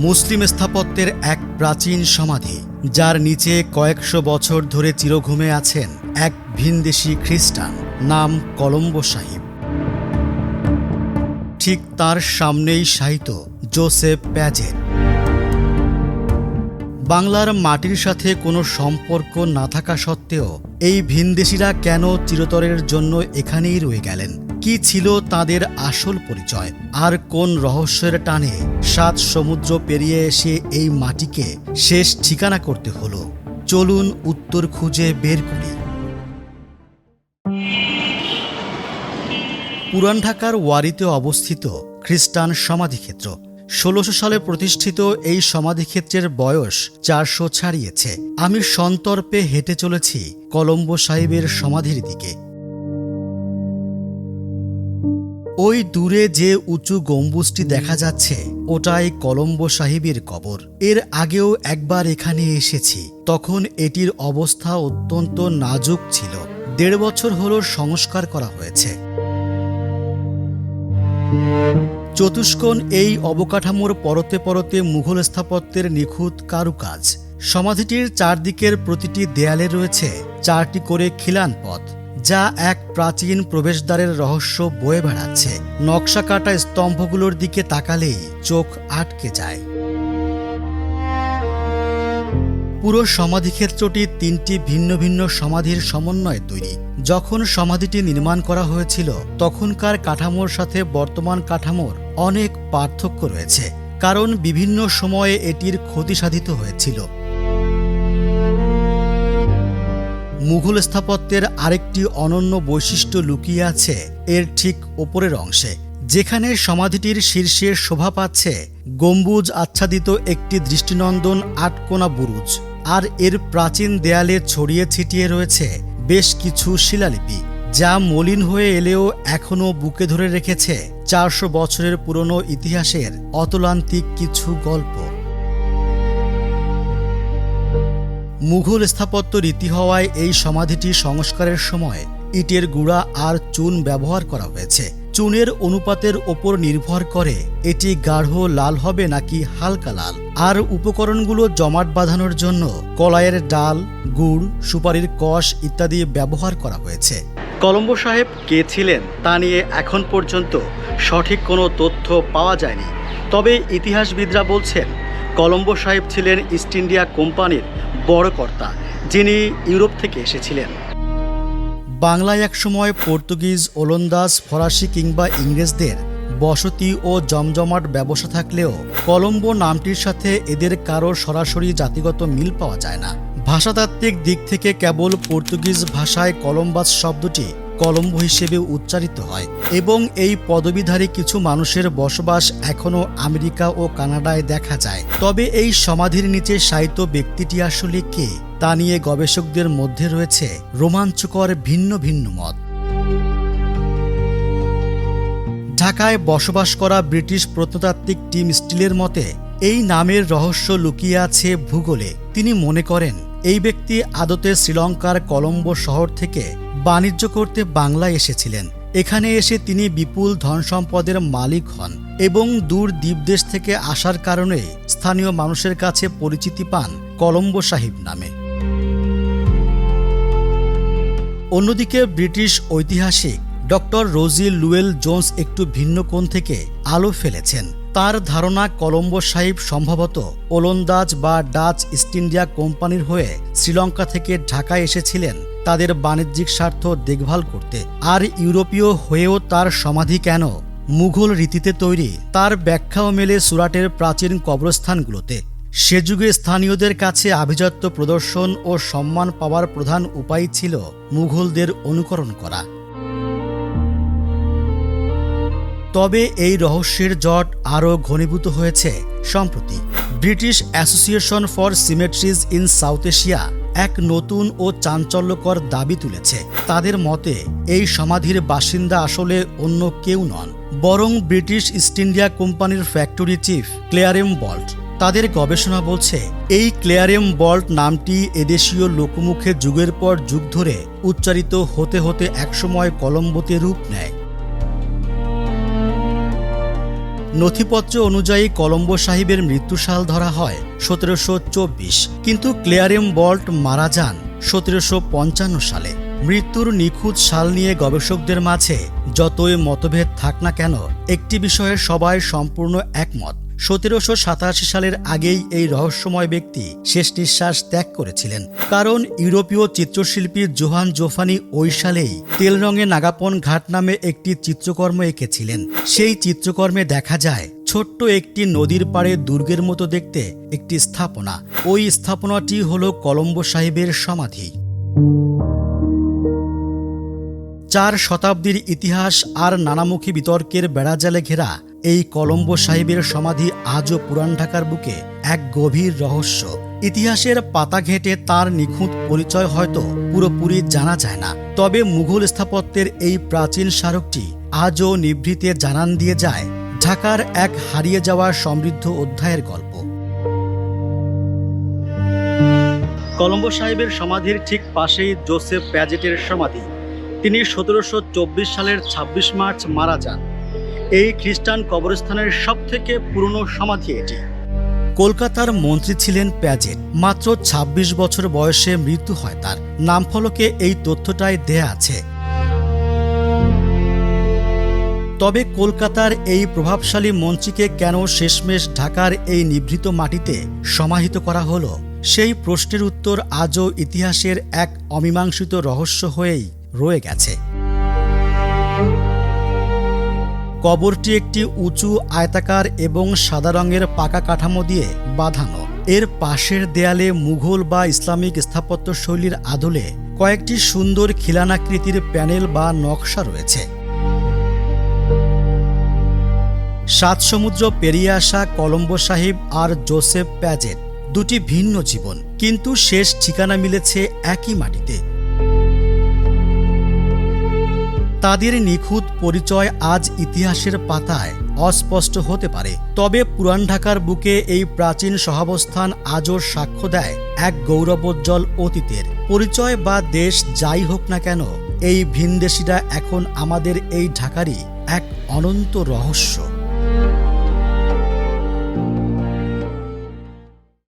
মুসলিম স্থাপত্যের এক প্রাচীন সমাধি, যার নিচে কয়েকশো বছর ধরে চিরঘুমে আছেন এক ভিনদেশী খ্রিস্টান, নাম কলম্বো সাহিব। ঠিক তার সামনেই শায়িত জোসেফ প্যাজেট। বাংলার মাটির সাথে কোনো সম্পর্ক না থাকা সত্ত্বেও এই ভিনদেশীরা কেন চিরতরের জন্য এখানেই রয়ে গেলেন? কি ছিল তাদের আসল পরিচয়? আর কোন রহস্যের টানে ৭ সমুদ্র পেরিয়ে এসে এই মাটিকে শেষ ঠিকানা করতে হলো? চলুন উত্তর খুঁজে বের করি। পুরান ঢাকার ওয়ারীতে অবস্থিত খ্রিস্টান সমাধিক্ষেত্র। ১৬০০ সালে প্রতিষ্ঠিত এই সমাধিক্ষেত্রের বয়স ৪০০ ছাড়িয়েছে। আমি সন্তর্পে হেঁটে চলেছি কলম্বো সাহিবের সমাধির দিকে। ওই দূরে যে উঁচু গম্বুজটি দেখা যাচ্ছে, ওটাই কলম্বো সাহিবের কবর। এর আগেও একবার এখানে এসেছি, তখন এটির অবস্থা অত্যন্ত নাজুক ছিল। ১.৫ বছর হলো সংস্কার করা হয়েছে। চতুষ্কোণ এই অবকাঠামোর পরতে পরতে মুঘল স্থাপত্যের নিখুঁত কারুকাজ। সমাধিটির চারদিকের প্রতিটি দেয়ালে রয়েছে ৪টি করে খিলান পথ, যা এক প্রাচীন প্রবেশদ্বারের রহস্য বয়ে বেড়াচ্ছে। নকশা কাটা স্তম্ভগুলোর দিকে তাকালেই চোখ আটকে যায়। পুরো সমাধিক্ষেত্রটি ৩টি ভিন্ন ভিন্ন সমাধির সমন্বয়ে তৈরি। যখন সমাধিটি নির্মাণ করা হয়েছিল, তখনকার কাঠামোর সাথে বর্তমান কাঠামোর অনেক পার্থক্য রয়েছে, কারণ বিভিন্ন সময়ে এটির ক্ষতি সাধিত হয়েছিল। মুঘল স্থাপত্যের আরেকটি অনন্য বৈশিষ্ট্য লুকিয়ে আছে এর ঠিক ওপরের অংশে, যেখানে সমাধিটির শীর্ষে শোভা পাচ্ছে গম্বুজ আচ্ছাদিত একটি দৃষ্টিনন্দন ৮কোণা বুরুজ। আর এর প্রাচীন দেয়ালে ছড়িয়ে ছিটিয়ে রয়েছে বেশ কিছু শিলালিপি, যা মলিন হয়ে এলেও এখনও বুকে ধরে রেখেছে ৪০০ বছরের পুরনো ইতিহাসের অতলান্তিক কিছু গল্প। মুঘল স্থাপত্য রীতি হওয়ায় এই সমাধিটি সংস্কারের সময় ইটের গুঁড়া আর চুন ব্যবহার করা হয়েছে। চুনের অনুপাতের ওপর নির্ভর করে এটি গাঢ় লাল হবে নাকি হালকা লাল। আর উপকরণগুলো জমাট বাঁধানোর জন্য কলাইয়ের ডাল, গুড়, সুপারির কষ ইত্যাদি ব্যবহার করা হয়েছে। কলম্বো সাহেব কে ছিলেন তা নিয়ে এখন পর্যন্ত সঠিক কোনো তথ্য পাওয়া যায়নি। তবে ইতিহাসবিদরা বলছেন কলম্বো সাহেব ছিলেন ইস্ট ইন্ডিয়া কোম্পানির বড় কর্তা, যিনি ইউরোপ থেকে এসেছিলেন। বাংলায় একসময় পর্তুগিজ, ওলন্দাজ, ফরাসি কিংবা ইংরেজদের বসতি ও জমজমাট ব্যবসা থাকলেও কলম্বো নামটির সাথে এদের কারো সরাসরি জাতিগত মিল পাওয়া যায় না। ভাষাতাত্ত্বিক দিক থেকে কেবল পর্তুগিজ ভাষায় কলম্বাস শব্দটি কলম্বো হিসেবে উচ্চারিত হয়, এবং এই পদবীধারী কিছু মানুষের বসবাস এখনও আমেরিকা ও কানাডায় দেখা যায়। তবে এই সমাধির নিচে শায়িত ব্যক্তিটি আসলে কে, তা নিয়ে গবেষকদের মধ্যে রয়েছে রোমাঞ্চকর ভিন্ন ভিন্ন মত। ঢাকায় বসবাস করা ব্রিটিশ প্রত্নতাত্ত্বিক টিম স্টিলের মতে এই নামের রহস্য লুকিয়ে আছে ভূগোলে। তিনি মনে করেন এই ব্যক্তি আদতে শ্রীলঙ্কার কলম্বো শহর থেকে বাণিজ্য করতে বাংলায় এসেছিলেন। এখানে এসে তিনি বিপুল ধনসম্পদের মালিক হন এবং দূর দ্বীপদেশ থেকে আসার কারণে স্থানীয় মানুষের কাছে পরিচিতি পান কলম্বো সাহিব নামে। অন্যদিকে ব্রিটিশ ঐতিহাসিক ডক্টর রোজি লুয়েল জোন্স একটু ভিন্ন কোণ থেকে আলো ফেলেছেন। তার ধারণা কলম্বো সাহিব সম্ভবত ওলন্দাজ বা ডাচ ইস্ট ইন্ডিয়া কোম্পানির হয়ে শ্রীলঙ্কা থেকে ঢাকায় এসেছিলেন তাদের বাণিজ্যিক স্বার্থ দেখভাল করতে। আর ইউরোপীয় হয়েও তার সমাধি কেন মুঘল রীতিতে তৈরি, তার ব্যাখ্যাও মেলে সুরাটের প্রাচীন কবরস্থানগুলোতে। সে যুগে স্থানীয়দের কাছে আভিজাত্য প্রদর্শন ও সম্মান পাওয়ার প্রধান উপায় ছিল মুঘলদের অনুকরণ করা। তবে এই রহস্যের জট আরও ঘনীভূত হয়েছে সম্প্রতি। British Association for Cemeteries in South Asia এক নতুন ও চাঞ্চল্যকর দাবি তুলেছে। তাদের মতে এই সমাধির বাসিন্দা আসলে অন্য কেউ নন, বরং ব্রিটিশ ইস্ট ইন্ডিয়া কোম্পানির ফ্যাক্টরি চিফ ক্লেয়ারেম বল্ট। তাদের গবেষণা বলছে এই ক্লেয়ারেম বল্ট নামটি এদেশীয় লোকমুখে যুগের পর যুগ ধরে উচ্চারিত হতে হতে একসময় কলম্বোতে রূপ নেয়। নথিপত্র অনুযায়ী কলম্বো সাহিবের মৃত্যুসাল ধরা হয় 1724, কিন্তু ক্লেয়ারেম বল্ট মারা যান 1755 সালে। মৃত্যুর নিখুঁত সাল নিয়ে গবেষকদের মাঝে যতই মতভেদ থাক না কেন, একটি বিষয়ে সবাই সম্পূর্ণ একমত: 1787 সালের আগেই এই রহস্যময় ব্যক্তি শেষ নিঃশ্বাস ত্যাগ করেছিলেন। কারণ ইউরোপীয় চিত্রশিল্পী জোহান জোফানি ওই সালেই তেল রঙে নাগাপন ঘাট নামে একটি চিত্রকর্ম এঁকেছিলেন। সেই চিত্রকর্মে দেখা যায় ছোট্ট একটি নদীর পাড়ে দুর্গের মতো দেখতে একটি স্থাপনা। ওই স্থাপনাটি হল কলম্বো সাহিবের সমাধি। 4 শতাব্দীর ইতিহাস আর নানামুখী বিতর্কের বেড়াজালে ঘেরা এই কলম্বো সাহিবের সমাধি আজও পুরান ঢাকার বুকে এক গভীর রহস্য। ইতিহাসের পাতা ঘেঁটে তার নিখুঁত পরিচয় হয়তো পুরোপুরি জানা যায় না, তবে মুঘল স্থাপত্যের এই প্রাচীন স্মারকটি আজও নিভৃতে জানান দিয়ে যায় ঢাকার এক হারিয়ে যাওয়া সমৃদ্ধ অধ্যায়ের গল্প। কলম্বো সাহিবের সমাধির ঠিক পাশেই জোসেফ প্যাজেটের সমাধি। তিনি 1724 সালের 26 মার্চ মারা যান। এই খ্রিস্টান কবরস্থানের সবথেকে পুরনো সমাধি এটি। কলকাতার মন্ত্রী ছিলেন প্যাজেট। মাত্র 26 বছর বয়সে মৃত্যু হয় তার। নামফলকে এই তথ্যটাই দেয়া আছে। তবে কলকাতার এই প্রভাবশালী মন্ত্রীকে কেন শেষমেশ ঢাকার এই নিভৃত মাটিতে সমাহিত করা হলো, সেই প্রশ্নের উত্তর আজও ইতিহাসের এক অমীমাংসিত রহস্য হয়েই রয়ে গেছে। কবরটি একটি উঁচু আয়তাকার এবং সাদা রঙের পাকা কাঠামো দিয়ে বাঁধানো। এর পাশের দেয়ালে মুঘল বা ইসলামিক স্থাপত্য শৈলীর আদলে কয়েকটি সুন্দর খিলানাকৃতির প্যানেল বা নকশা রয়েছে। 7 সমুদ্র পেরিয়ে আসা কলম্বো সাহিব আর জোসেফ প্যাজেট দুটি ভিন্ন জীবন, কিন্তু শেষ ঠিকানা মিলেছে একই মাটিতে। তাদের নিখুঁত পরিচয় আজ ইতিহাসের পাতায় অস্পষ্ট হতে পারে, তবে পুরান ঢাকার বুকে এই প্রাচীন সহাবস্থান আজও সাক্ষ্য দেয় এক গৌরবোজ্জ্বল অতীতের। পরিচয় বা দেশ যাই হোক না কেন, এই ভিনদেশীরা এখন আমাদের এই ঢাকারই এক অনন্ত রহস্য।